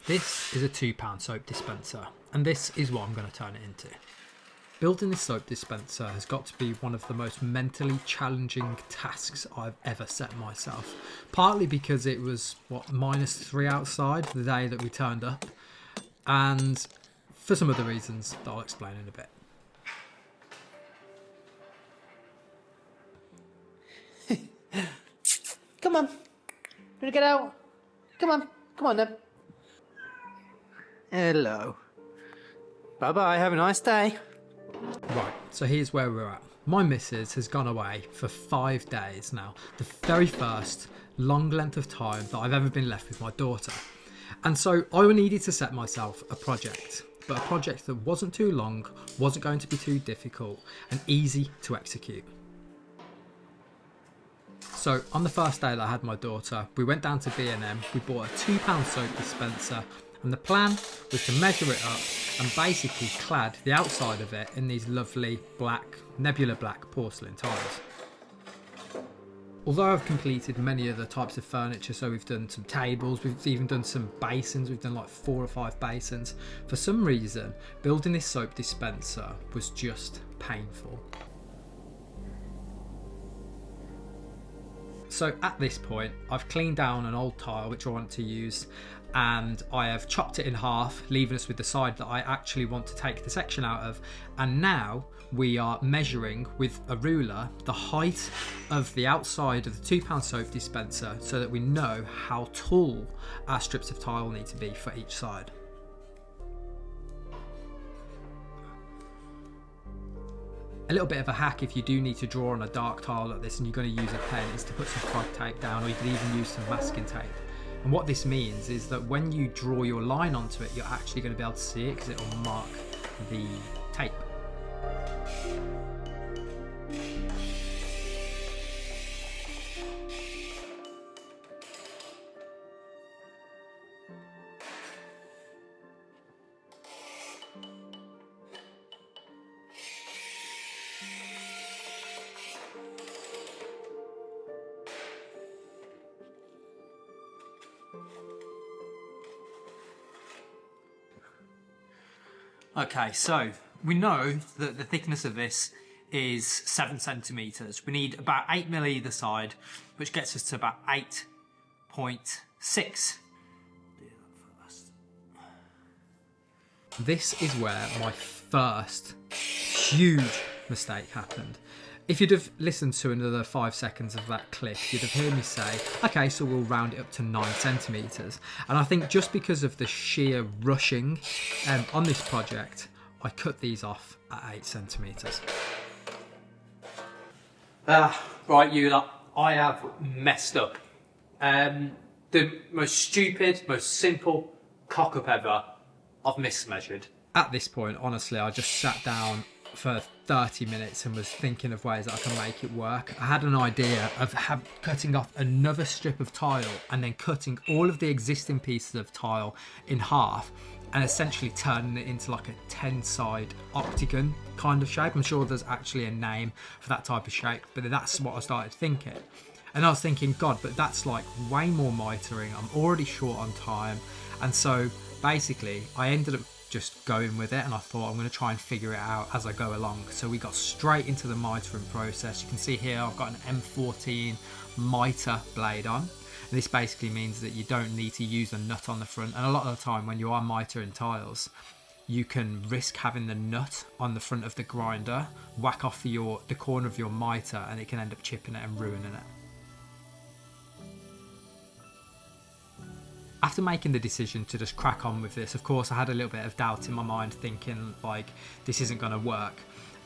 This is a £2 soap dispenser, and this is what I'm going to turn it into. Building this soap dispenser has got to be one of the most mentally challenging tasks I've ever set myself. Partly because it was, -3 outside the day that we turned up, and for some other reasons that I'll explain in a bit. Come on. Gonna get out? Come on then. Hello. Bye-bye, have a nice day. Right, so here's where we're at. My missus has gone away for 5 days now. The very first long length of time that I've ever been left with my daughter. And so I needed to set myself a project, but a project that wasn't too long, wasn't going to be too difficult, and easy to execute. So on the first day that I had my daughter, we went down to B&M, we bought a £2 soap dispenser, and the plan was to measure it up and basically clad the outside of it in these lovely black, nebula black porcelain tiles. Although I've completed many other types of furniture, so we've done some tables, we've even done some basins, we've done like 4 or 5 basins, for some reason building this soap dispenser was just painful. So at this point, I've cleaned down an old tile which I want to use, and I have chopped it in half, leaving us with the side that I actually want to take the section out of. And now we are measuring with a ruler the height of the outside of the £2 soap dispenser so that we know how tall our strips of tile need to be for each side. A little bit of a hack if you do need to draw on a dark tile like this and you're going to use a pen is to put some frog tape down, or you could even use some masking tape. And what this means is that when you draw your line onto it, you're actually going to be able to see it because it will mark the tape. Okay, so we know that the thickness of this is 7 centimetres. We need about 8mm either side, which gets us to about 8.6. This is where my first huge mistake happened. If you'd have listened to another 5 seconds of that clip, you'd have heard me say, okay, so we'll round it up to 9 centimetres. And I think just because of the sheer rushing on this project, I cut these off at 8 centimetres. Right, you lot, I have messed up. The most stupid, most simple cock-up ever, I've mismeasured. At this point, honestly, I just sat down for 30 minutes and was thinking of ways that I can make it work. I had an idea of cutting off another strip of tile and then cutting all of the existing pieces of tile in half and essentially turning it into like a 10-side octagon kind of shape. I'm sure there's actually a name for that type of shape, but that's what I started thinking. And I was thinking, God, but that's like way more mitering. I'm already short on time. And so basically I ended up just going with it, and I thought I'm going to try and figure it out as I go along. So we got straight into the mitering process. You can see here I've got an M14 miter blade on, and this basically means that you don't need to use a nut on the front. And a lot of the time when you are mitering tiles, you can risk having the nut on the front of the grinder whack off the corner of your miter, and it can end up chipping it and ruining it. After making the decision to just crack on with this, of course I had a little bit of doubt in my mind, thinking like this isn't going to work.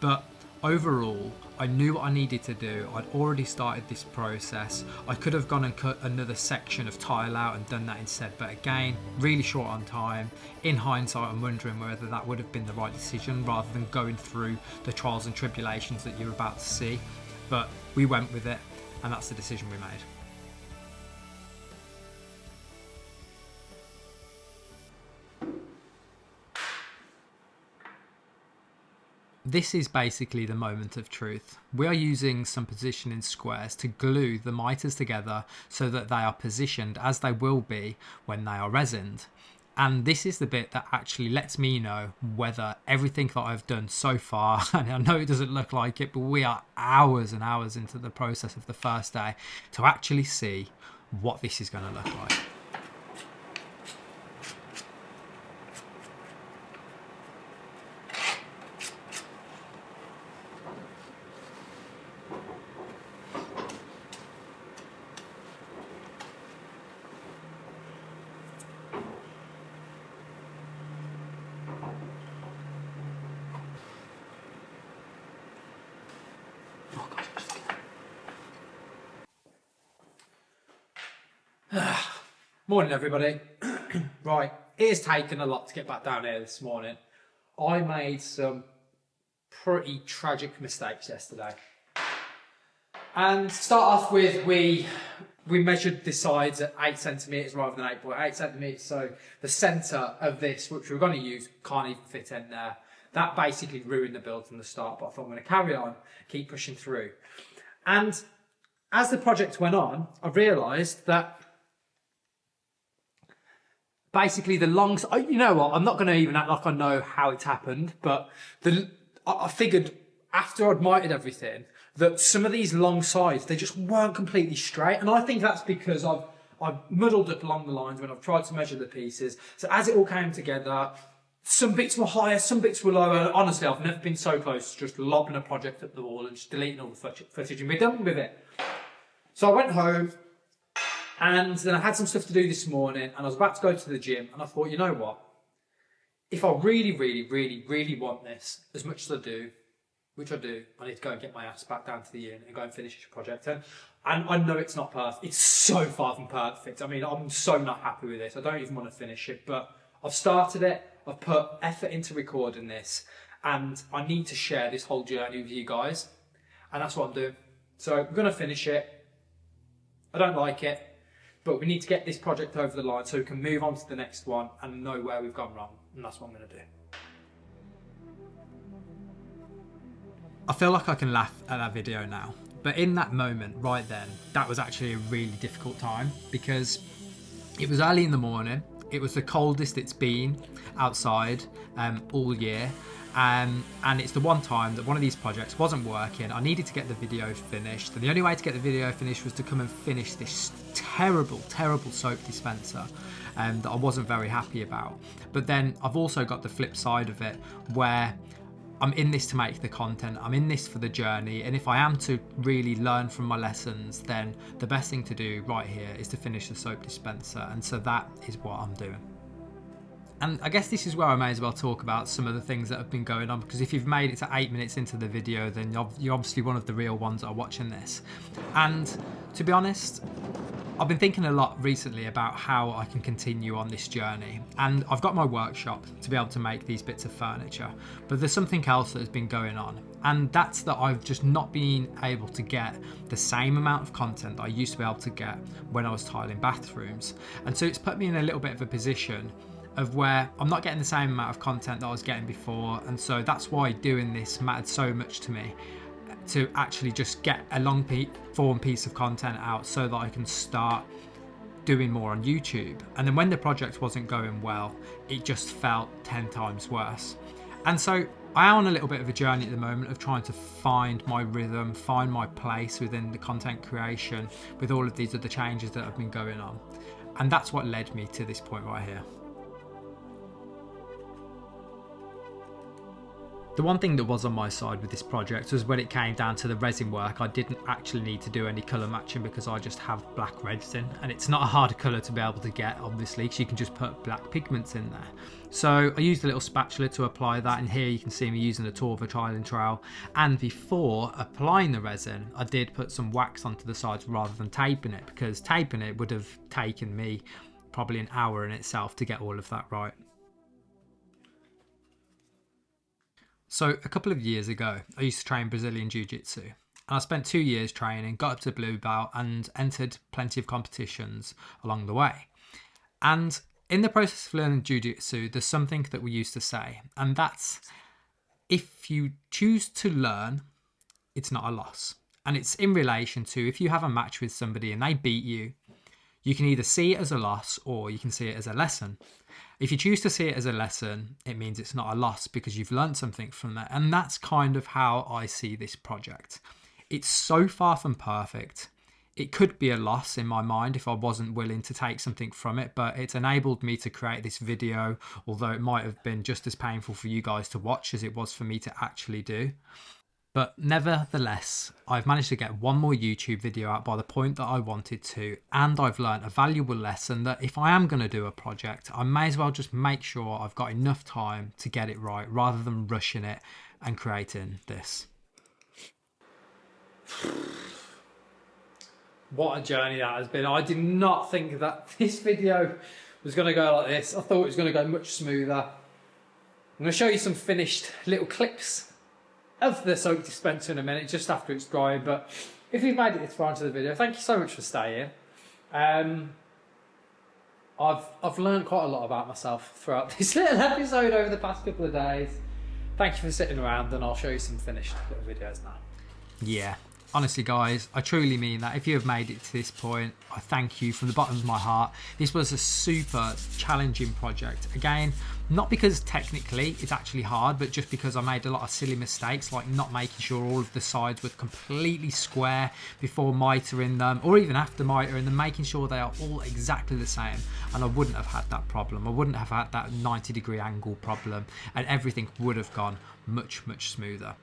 But overall, I knew what I needed to do. I'd already started this process. I could have gone and cut another section of tile out and done that instead, but again, really short on time. In hindsight, I'm wondering whether that would have been the right decision rather than going through the trials and tribulations that you're about to see. But we went with it, and that's the decision we made. This is basically the moment of truth. We are using some positioning squares to glue the miters together so that they are positioned as they will be when they are resined. And this is the bit that actually lets me know whether everything that I've done so far, and I know it doesn't look like it, but we are hours and hours into the process of the first day to actually see what this is going to look like. Morning, everybody. Right, it has taken a lot to get back down here this morning. I made some pretty tragic mistakes yesterday. And to start off with, we measured the sides at 8 centimetres rather than 8.8 centimetres. So the centre of this, which we're going to use, can't even fit in there. That basically ruined the build from the start, but I thought I'm going to carry on, keep pushing through. And as the project went on, I realised that basically the long, you know what, I'm not going to even act like I know how it's happened, but I figured after I'd mitered everything that some of these long sides, they just weren't completely straight. And I think that's because I've muddled up along the lines when I've tried to measure the pieces. So as it all came together, some bits were higher, some bits were lower. Honestly, I've never been so close to just lobbing a project up the wall and just deleting all the footage and be done with it. So I went home, and then I had some stuff to do this morning, and I was about to go to the gym, and I thought, you know what? If I really want this as much as I do, which I do, I need to go and get my ass back down to the unit and go and finish this project. And I know it's not perfect. It's so far from perfect. I mean, I'm so not happy with this. I don't even want to finish it, but I've started it. I've put effort into recording this, and I need to share this whole journey with you guys. And that's what I'm doing. So we're going to finish it. I don't like it, but we need to get this project over the line so we can move on to the next one and know where we've gone wrong. And that's what I'm going to do. I feel like I can laugh at that video now, but in that moment right then, that was actually a really difficult time because it was early in the morning. It was the coldest it's been outside all year. And it's the one time that one of these projects wasn't working. I needed to get the video finished, and the only way to get the video finished was to come and finish this terrible soap dispenser that I wasn't very happy about. But then I've also got the flip side of it where I'm in this to make the content, I'm in this for the journey, and if I am to really learn from my lessons, then the best thing to do right here is to finish the soap dispenser, and so that is what I'm doing. And I guess this is where I may as well talk about some of the things that have been going on, because if you've made it to 8 minutes into the video, then you're obviously one of the real ones that are watching this. And to be honest, I've been thinking a lot recently about how I can continue on this journey, and I've got my workshop to be able to make these bits of furniture, but there's something else that has been going on, and that's that I've just not been able to get the same amount of content that I used to be able to get when I was tiling bathrooms. And so it's put me in a little bit of a position of where I'm not getting the same amount of content that I was getting before, and so that's why doing this mattered so much to me, to actually just get a long form piece of content out so that I can start doing more on YouTube. And then when the project wasn't going well, it just felt 10 times worse. And so I am on a little bit of a journey at the moment of trying to find my rhythm, find my place within the content creation with all of these other changes that have been going on. And that's what led me to this point right here. The one thing that was on my side with this project was when it came down to the resin work, I didn't actually need to do any colour matching because I just have black resin, and it's not a hard colour to be able to get, obviously, because you can just put black pigments in there. So I used a little spatula to apply that, and here you can see me using a Torva tiling trowel. And before applying the resin, I did put some wax onto the sides rather than taping it, because taping it would have taken me probably an hour in itself to get all of that right. So a couple of years ago, I used to train Brazilian Jiu-Jitsu, and I spent 2 years training, got up to blue belt and entered plenty of competitions along the way. And in the process of learning Jiu-Jitsu, there's something that we used to say, and that's, if you choose to learn, it's not a loss. And it's in relation to if you have a match with somebody and they beat you, you can either see it as a loss or you can see it as a lesson. If you choose to see it as a lesson, it means it's not a loss because you've learned something from it. And that's kind of how I see this project. It's so far from perfect. It could be a loss in my mind if I wasn't willing to take something from it, but it's enabled me to create this video, although it might have been just as painful for you guys to watch as it was for me to actually do. But nevertheless, I've managed to get one more YouTube video out by the point that I wanted to, and I've learned a valuable lesson that if I am going to do a project, I may as well just make sure I've got enough time to get it right rather than rushing it and creating this. What a journey that has been. I did not think that this video was going to go like this. I thought it was going to go much smoother. I'm going to show you some finished little clips of the soap dispenser in a minute, just after it's dry. But if you've made it this far into the video, thank you so much for staying. I've learned quite a lot about myself throughout this little episode over the past couple of days. Thank you for sitting around, and I'll show you some finished little videos now. Yeah, honestly guys, I truly mean that. If you have made it to this point, I thank you from the bottom of my heart. This was a super challenging project. Again, not because technically it's actually hard, but just because I made a lot of silly mistakes, like not making sure all of the sides were completely square before mitering them, or even after mitering them, making sure they are all exactly the same. And I wouldn't have had that problem. I wouldn't have had that 90-degree angle problem, and everything would have gone much, much smoother.